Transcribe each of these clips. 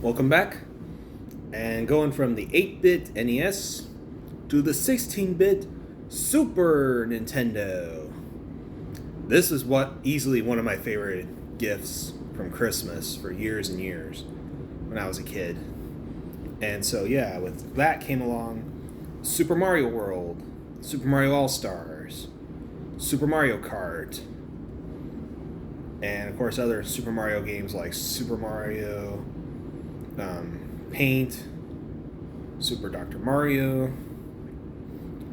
Welcome back. And going from the 8-bit NES to the 16-bit Super Nintendo. This is easily one of my favorite gifts from Christmas for years and years when I was a kid. And so yeah, with that came along Super Mario World, Super Mario All-Stars, Super Mario Kart, and of course other Super Mario games like Super Mario Paint, Super Dr. Mario.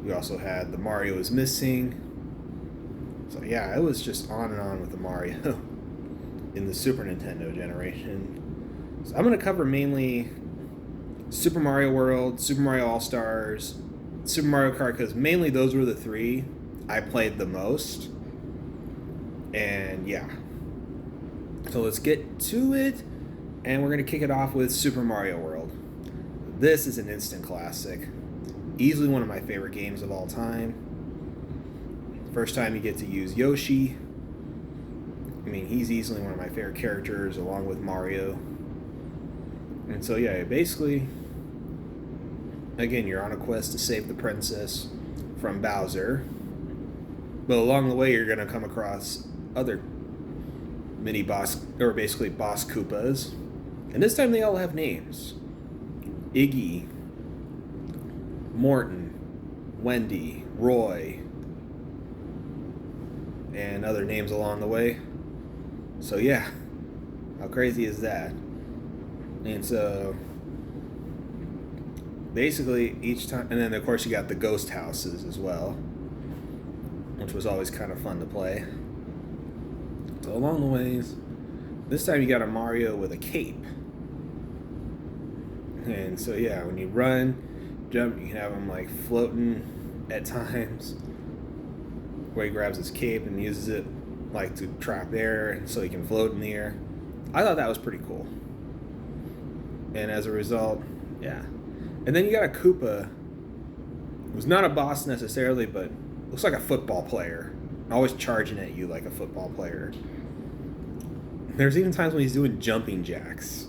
We also had the Mario is Missing. So yeah, it was just on and on with the Mario in the Super Nintendo generation. So I'm going to cover mainly Super Mario World, Super Mario All-Stars, Super Mario Kart, because mainly those were the three I played the most. And yeah. So let's get to it. And we're going to kick it off with Super Mario World. This is an instant classic. Easily one of my favorite games of all time. First time you get to use Yoshi. I mean, he's easily one of my favorite characters along with Mario. And so yeah, basically, again, you're on a quest to save the princess from Bowser. But along the way, you're going to come across other mini boss, or basically boss Koopas. And this time they all have names. Iggy, Morton, Wendy, Roy, and other names along the way. So yeah, how crazy is that? And so basically each time, and then of course you got the ghost houses as well, which was always kind of fun to play. So along the ways, this time you got a Mario with a cape. And so yeah, when you run, jump, you can have him like floating at times, where he grabs his cape and uses it like to trap air so he can float in the air. I thought that was pretty cool. And as a result, yeah. And then you got a Koopa who's not a boss necessarily, but looks like a football player, always charging at you like a football player. There's even times when he's doing jumping jacks.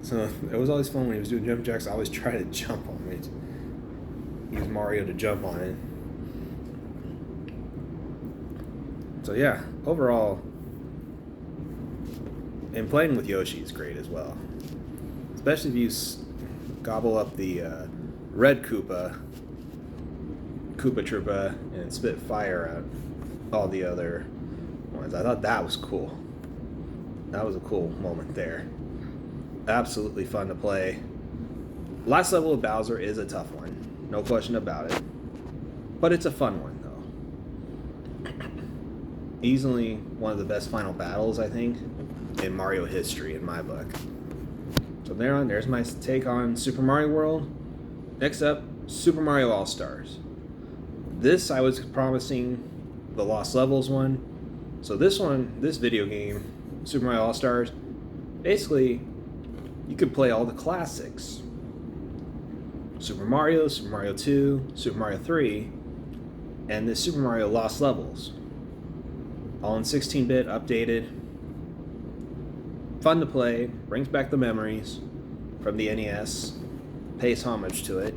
So it was always fun when he was doing jump jacks. I always try to jump on it. Use Mario to jump on it. So yeah, overall, and playing with Yoshi is great as well. Especially if you gobble up the red Koopa Troopa, and spit fire at all the other ones. I thought that was cool. That was a cool moment there. Absolutely fun to play. Last level of Bowser is a tough one, no question about it. But it's a fun one, though. Easily one of the best final battles, I think, in Mario history, in my book. So there's my take on Super Mario World. Next up, Super Mario All-Stars. This I was promising the Lost Levels one. So this video game, Super Mario All-Stars, basically, you could play all the classics. Super Mario 2, Super Mario 3, and the Super Mario Lost Levels. All in 16-bit, updated. Fun to play, brings back the memories from the NES, pays homage to it.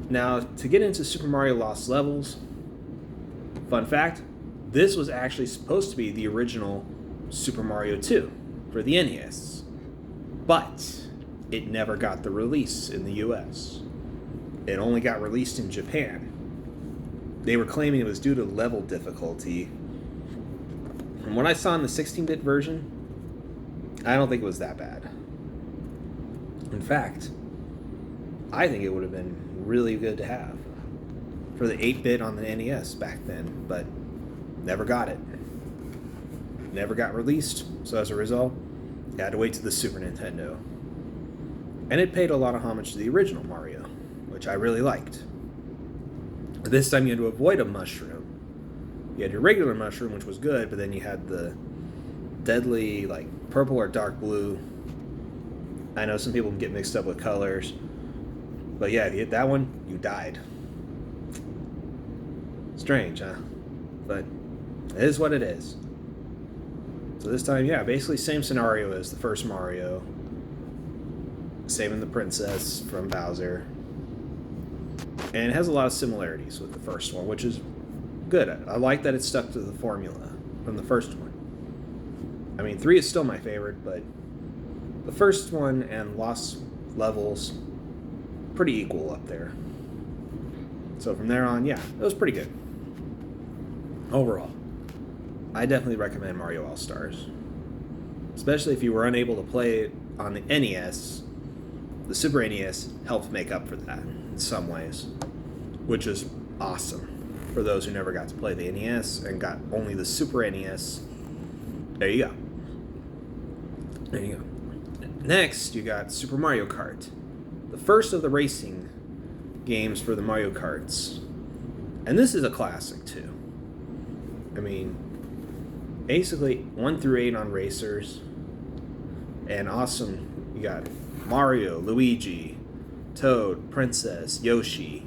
Now, to get into Super Mario Lost Levels, fun fact, this was actually supposed to be the original Super Mario 2 for the NES. But it never got the release in the US. It only got released in Japan. They were claiming it was due to level difficulty. From what I saw in the 16-bit version, I don't think it was that bad. In fact, I think it would have been really good to have for the 8-bit on the NES back then, but never got it. Never got released, so as a result, you had to wait to the Super Nintendo. And it paid a lot of homage to the original Mario, which I really liked. This time you had to avoid a mushroom. You had your regular mushroom, which was good, but then you had the deadly, like, purple or dark blue. I know some people get mixed up with colors. But yeah, if you hit that one, you died. Strange, huh? But it is what it is. So this time, yeah, basically same scenario as the first Mario. saving the princess from Bowser. And it has a lot of similarities with the first one, which is good. I like that it stuck to the formula from the first one. I mean, 3 is still my favorite, but the first one and Lost Levels, pretty equal up there. So from there on, yeah, it was pretty good. Overall, I definitely recommend Mario All-Stars. Especially if you were unable to play it on the NES, the Super NES helped make up for that in some ways, which is awesome. For those who never got to play the NES and got only the Super NES, there you go. There you go. Next, you got Super Mario Kart, the first of the racing games for the Mario Karts. And this is a classic, too. I mean, basically 1 through 8 on racers. And awesome, you got Mario, Luigi, Toad, Princess, Yoshi,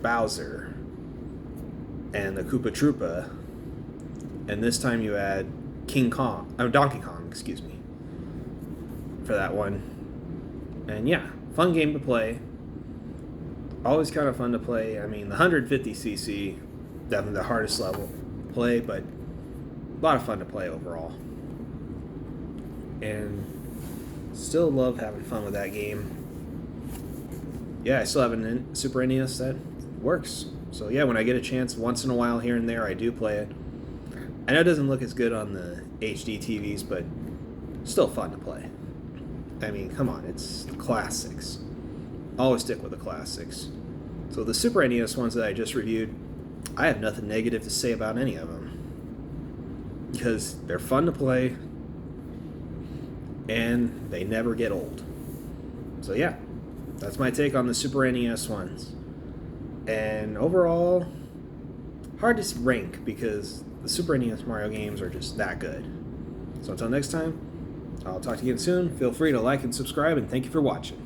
Bowser, and the Koopa Troopa. And this time you add Donkey Kong, excuse me, for that one. And yeah, fun game to play. Always kind of fun to play. I mean, the 150cc, definitely the hardest level to play, but a lot of fun to play overall. And still love having fun with that game. Yeah, I still have a Super NES that works. So yeah, when I get a chance, once in a while here and there, I do play it. I know it doesn't look as good on the HD TVs, but still fun to play. I mean, come on, it's the classics. Always stick with the classics. So the Super NES ones that I just reviewed, I have nothing negative to say about any of them. Because they're fun to play, and they never get old. So yeah, that's my take on the Super NES ones. And overall, hard to rank because the Super NES Mario games are just that good. So until next time, I'll talk to you again soon. Feel free to like and subscribe, and thank you for watching.